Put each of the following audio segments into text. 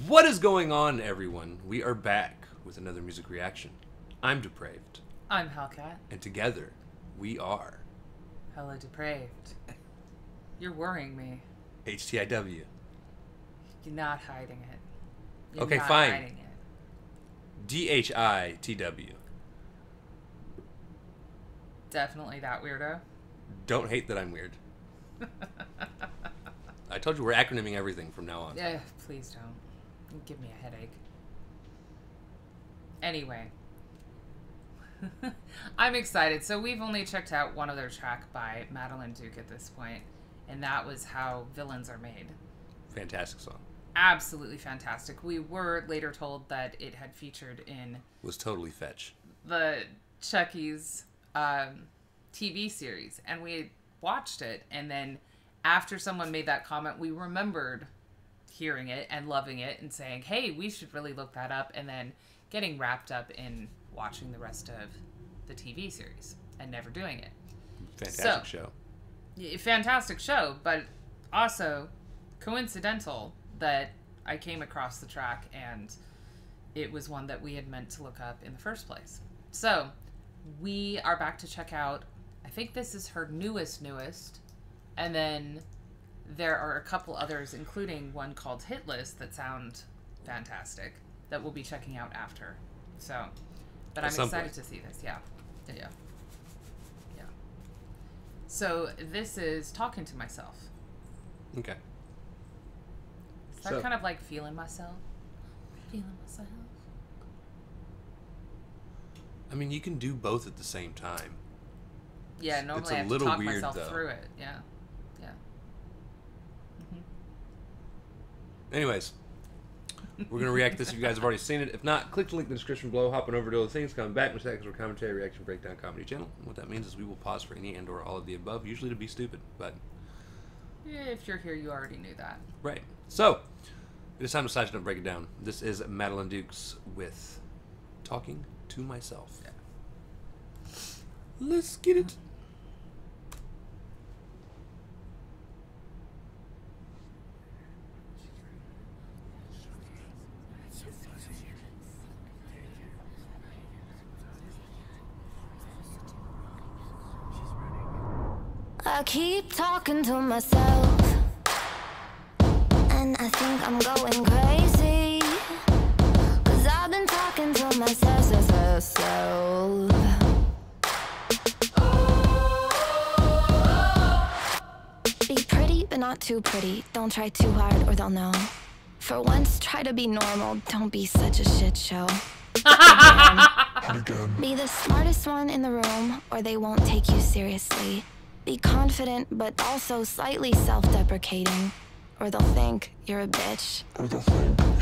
What is going on, everyone? We are back with another music reaction. I'm Depraved. I'm Hellcat. And together, we are... HellaDepraved. You're worrying me. HTIW. You're not hiding it. You're Okay, not fine. hiding it. DHITW. Definitely that weirdo. Don't hate that I'm weird. I told you we're acronyming everything from now on. Yeah, please don't. You give me a headache. Anyway. I'm excited. So we've only checked out one other track by Madalen Duke at this point, and that was How Villains Are Made. Fantastic song. Absolutely fantastic. We were later told that it had featured in... Was totally fetch. The Chucky's TV series, and we watched it, and then after someone made that comment, we remembered hearing it and loving it and saying, hey, we should really look that up, and then getting wrapped up in watching the rest of the TV series and never doing it. Fantastic show. Fantastic show, but also coincidental that I came across the track and it was one that we had meant to look up in the first place. So we are back to check out, I think this is her newest, and then there are a couple others, including one called Hit List, that sound fantastic, that we'll be checking out after. So, but I'm excited to see this. Yeah. So this is Talking to Myself. Okay. Is that kind of like feeling myself? Feeling myself? I mean, you can do both at the same time. Yeah, normally I have to talk myself through it. Yeah. Anyways, we're going to react to this if you guys have already seen it. If not, click the link in the description below, hop on over to other things, coming back in a second for commentary, reaction, breakdown, comedy channel. And what that means is we will pause for any and or all of the above, usually to be stupid, but... Yeah, if you're here, you already knew that. Right. So, it is time to decide to break it down. This is Madalen Dukes with Talking to Myself. Yeah. Let's get it. I keep talking to myself, and I think I'm going crazy, 'cause I've been talking to myself. Be pretty, but not too pretty. Don't try too hard or they'll know. For once, try to be normal. Don't be such a shit show. Be the smartest one in the room, or they won't take you seriously. Be confident, but also slightly self-deprecating, or they'll think you're a bitch.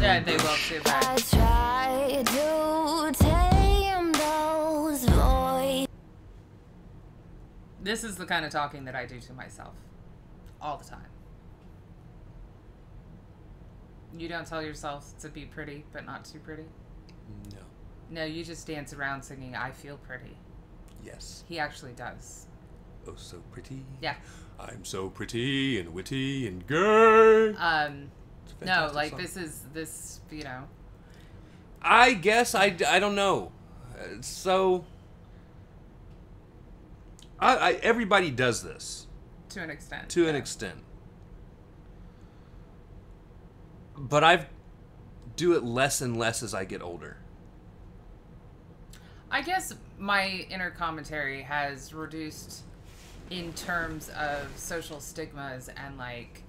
Yeah, they will too. I try to tame those voices. This is the kind of talking that I do to myself all the time. You don't tell yourself to be pretty, but not too pretty? No. No, you just dance around singing, I feel pretty. Yes. He actually does. Oh, so pretty. Yeah. I'm so pretty and witty and gay. No, like song. This, you know. I guess I don't know. So, everybody does this. To an extent. To an extent. But I do it less and less as I get older. I guess my inner commentary has reduced in terms of social stigmas and like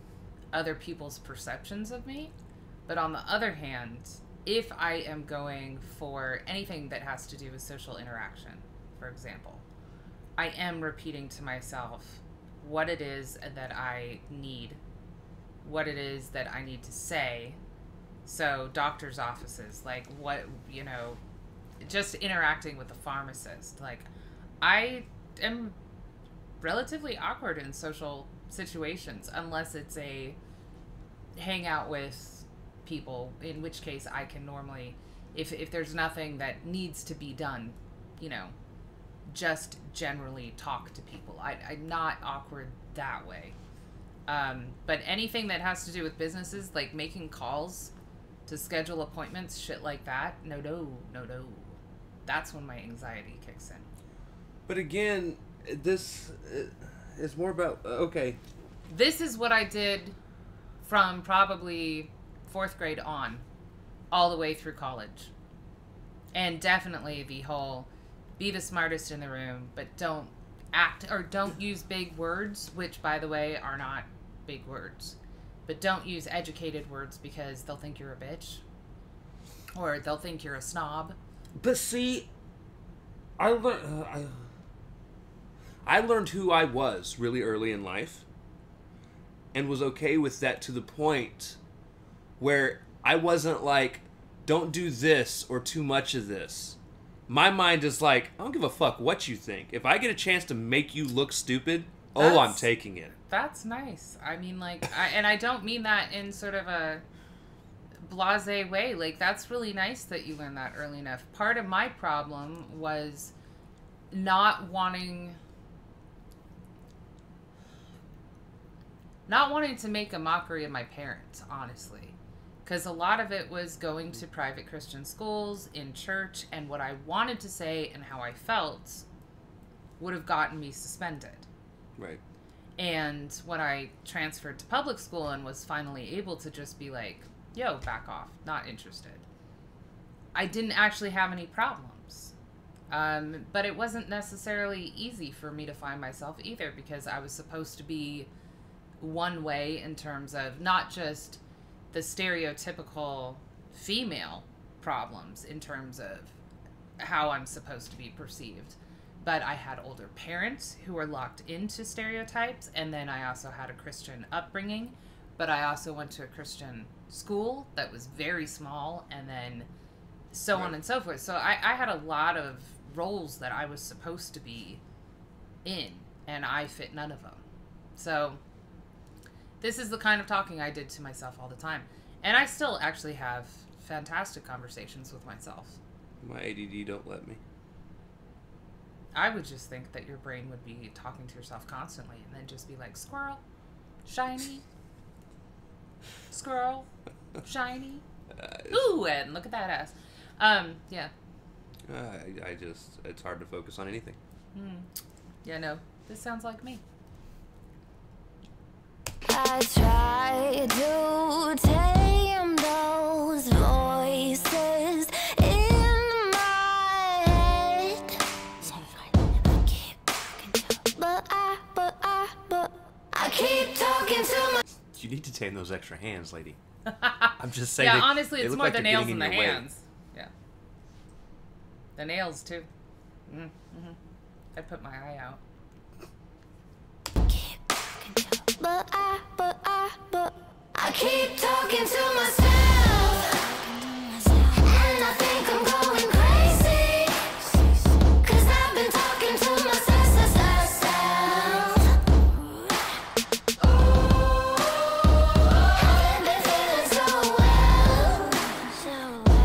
other people's perceptions of me. But on the other hand, if I am going for anything that has to do with social interaction, for example, I am repeating to myself what it is that I need, what it is that I need to say. So doctor's offices, like what, you know, just interacting with the pharmacist. Like, I am relatively awkward in social situations unless it's a hangout with people, in which case I can normally, if there's nothing that needs to be done, you know, just generally talk to people. I'm not awkward that way. But anything that has to do with businesses, like making calls to schedule appointments, shit like that, no. That's when my anxiety kicks in. But again, this is more about, okay. This is what I did from probably 4th grade on, all the way through college. And definitely the whole, be the smartest in the room, but don't act, or don't use big words, which, by the way, are not big words. But don't use educated words because they'll think you're a bitch. Or they'll think you're a snob. But see, I learned who I was really early in life, and was okay with that to the point where I wasn't like, don't do this or too much of this. My mind is like, I don't give a fuck what you think. If I get a chance to make you look stupid, I'm taking it. That's nice. I mean, like, and I don't mean that in sort of a blasé way. Like, that's really nice that you learned that early enough. Part of my problem was not wanting to make a mockery of my parents, honestly. Because a lot of it was going to private Christian schools, in church, and what I wanted to say and how I felt would have gotten me suspended. Right. And when I transferred to public school and was finally able to just be like, yo, back off, not interested, I didn't actually have any problems. But it wasn't necessarily easy for me to find myself either, because I was supposed to be one way in terms of not just the stereotypical female problems in terms of how I'm supposed to be perceived, but I had older parents who were locked into stereotypes, and then I also had a Christian upbringing, but I also went to a Christian school that was very small, and then so on and so forth. So I had a lot of roles that I was supposed to be in, and I fit none of them. So this is the kind of talking I did to myself all the time. And I still actually have fantastic conversations with myself. My ADD don't let me. I would just think that your brain would be talking to yourself constantly and then just be like, squirrel, shiny, squirrel, shiny, ooh, and look at that ass. Yeah. I just, it's hard to focus on anything. Yeah, no, this sounds like me. I try to tame those voices in my head, but I keep talking to my. You need to tame those extra hands, lady. I'm just saying. Yeah, honestly, it's more like the nails than the your way. hands. Yeah, the nails too. I'd put my eye out. But I keep talking to myself, and I think I'm going crazy, 'cause I've been talking to myself. I've been feeling so well,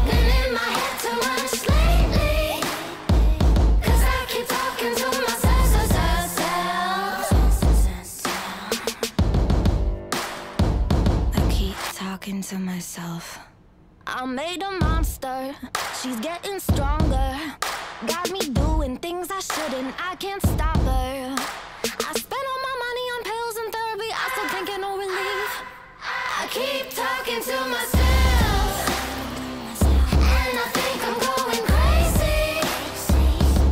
been in my head too much lately, 'cause I keep talking to myself. Talking to myself. I made a monster. She's getting stronger. Got me doing things I shouldn't. I can't stop her. I spent all my money on pills and therapy. I still can't get no relief. I keep talking to myself, and I think I'm going crazy,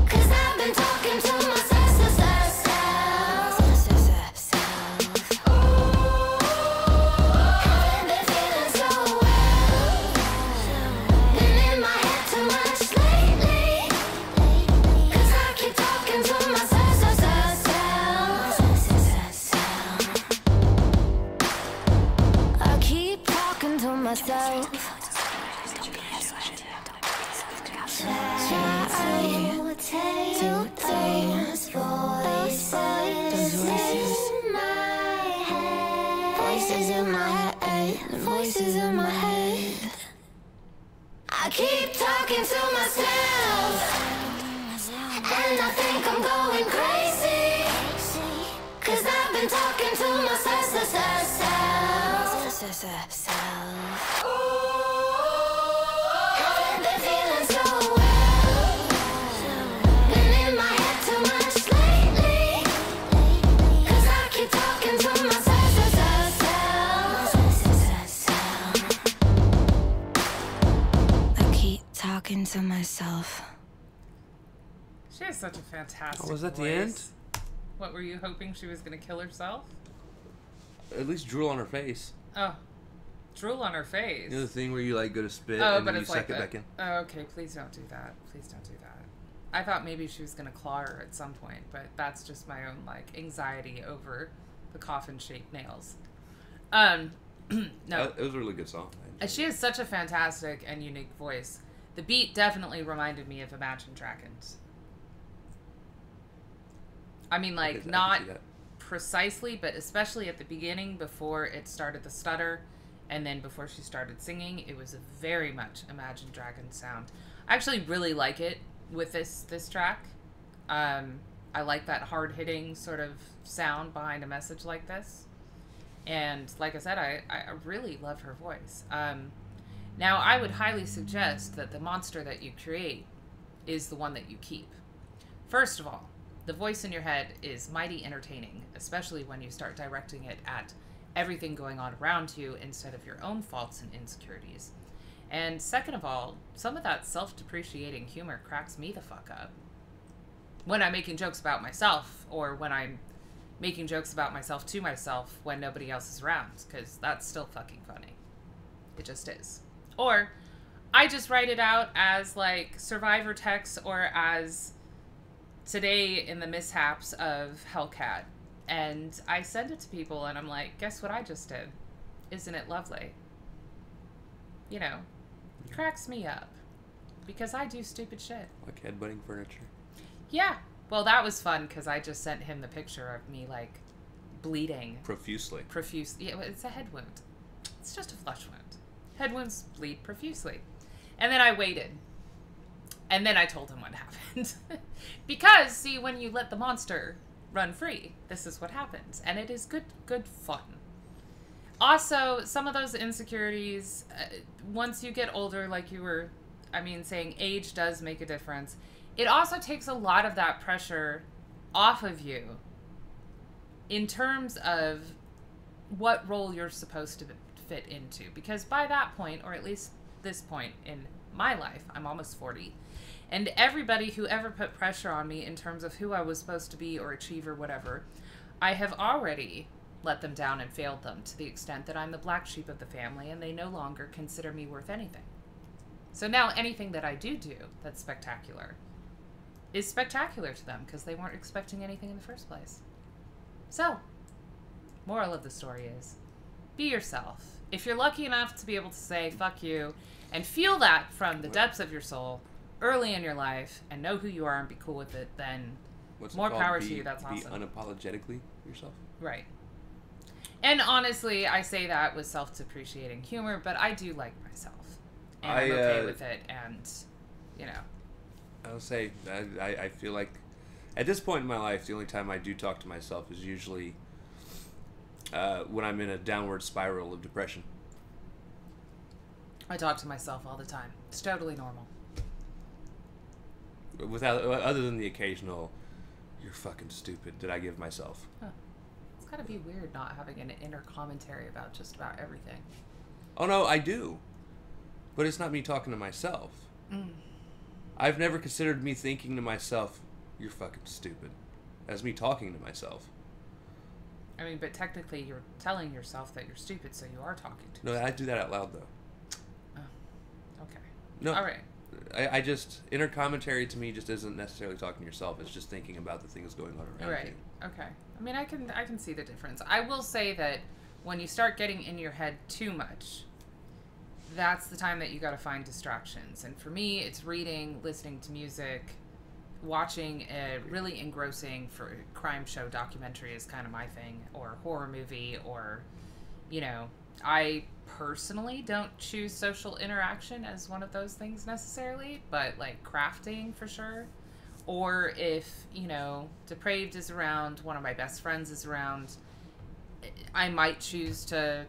'cause I've been talking to myself. Myself. Voices in my head. I keep talking to myself, and I think I'm going crazy, 'cause I've been talking to myself. to myself. She has such a fantastic Oh, was that voice. the end? What, were you hoping she was going to kill herself? At least drool on her face. Oh. Drool on her face. You know the thing where you like go to spit Oh, and but then you it's suck like it back in? Oh, okay, please don't do that. Please don't do that. I thought maybe she was going to claw her at some point, but that's just my own, like, anxiety over the coffin-shaped nails. No. It was a really good song. She has such a fantastic and unique voice. The beat definitely reminded me of Imagine Dragons. I mean, like, not precisely, but especially at the beginning, before it started the stutter, and then before she started singing, it was a very much Imagine Dragons sound. I actually really like it with this track. I like that hard-hitting sort of sound behind a message like this. And like I said, I really love her voice. Now, I would highly suggest that the monster that you create is the one that you keep. First of all, the voice in your head is mighty entertaining, especially when you start directing it at everything going on around you instead of your own faults and insecurities. And second of all, some of that self-depreciating humor cracks me the fuck up. When I'm making jokes about myself, or when I'm making jokes about myself to myself when nobody else is around, because that's still fucking funny. It just is. Or I just write it out as like survivor text, or as today in the mishaps of Hellcat, and I send it to people and I'm like, guess what I just did? Isn't it lovely? You know, cracks me up because I do stupid shit. Like headbutting furniture. Yeah. Well, that was fun because I just sent him the picture of me, like, bleeding. Profusely. Yeah, it's a head wound. It's just a flesh wound. Head wounds bleed profusely. And then I waited. And then I told him what happened. Because, see, when you let the monster run free, this is what happens. And it is good fun. Also, some of those insecurities, once you get older, like you were, saying age does make a difference. It also takes a lot of that pressure off of you in terms of what role you're supposed to fit into. Because by that point, or at least this point in my life, I'm almost 40, and everybody who ever put pressure on me in terms of who I was supposed to be or achieve or whatever, I have already let them down and failed them to the extent that I'm the black sheep of the family and they no longer consider me worth anything. So now anything that I do that's spectacular is spectacular to them because they weren't expecting anything in the first place. So, moral of the story is, be yourself. If you're lucky enough to be able to say, fuck you, and feel that from the depths of your soul early in your life, and know who you are and be cool with it, then more power to you, that's awesome. Be unapologetically yourself. Right. And honestly, I say that with self-depreciating humor, but I do like myself. And I'm okay with it, and, you know. I'll say, I feel like, at this point in my life, the only time I do talk to myself is usually when I'm in a downward spiral of depression. I talk to myself all the time. It's totally normal. Other than the occasional, you're fucking stupid, that I give myself. Huh. It's gotta be weird not having an inner commentary about just about everything. Oh no, I do. But it's not me talking to myself. I've never considered me thinking to myself, you're fucking stupid, as me talking to myself. But technically you're telling yourself that you're stupid, so you are talking to yourself. No, I do that out loud, though. Oh, okay. No. All right. I just, inner commentary to me just isn't necessarily talking to yourself. It's just thinking about the things going on around you. Right. Okay. I can see the difference. I will say that when you start getting in your head too much, that's the time that you got to find distractions. And for me, it's reading, listening to music, watching a really engrossing for crime show documentary is kind of my thing, or horror movie, or, I personally don't choose social interaction as one of those things necessarily, but like crafting for sure. Or if, Depraved is around, one of my best friends is around, I might choose to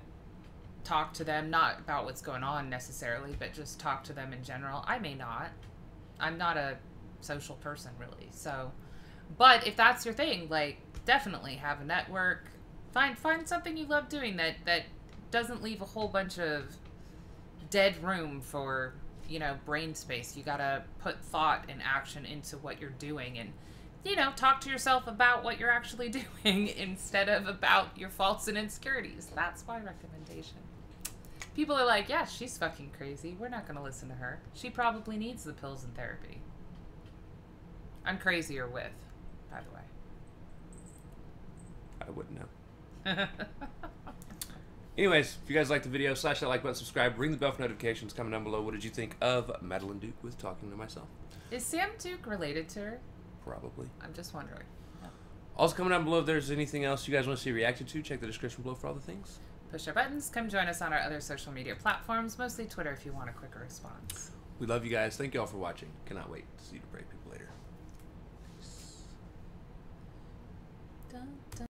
talk to them, not about what's going on necessarily, but just talk to them in general. I may not. I'm not a social person really. So, but if that's your thing, like, definitely have a network. Find something you love doing that doesn't leave a whole bunch of dead room for, you know, brain space. You gotta put thought and action into what you're doing, and, you know, talk to yourself about what you're actually doing instead of about your faults and insecurities. That's my recommendation. People are like, yeah, she's fucking crazy. We're not gonna listen to her. She probably needs the pills and therapy. I'm crazier with, by the way. I wouldn't know. Anyways, if you guys liked the video, slash that like button, subscribe, ring the bell for notifications. Comment down below. What did you think of Madalen Duke with Talking to Myself? Is Sam Duke related to her? Probably. I'm just wondering. Yeah. Also, comment down below if there's anything else you guys want to see reacted to. Check the description below for all the things. Push our buttons. Come join us on our other social media platforms, mostly Twitter if you want a quicker response. We love you guys. Thank you all for watching. Cannot wait to see you brave people later.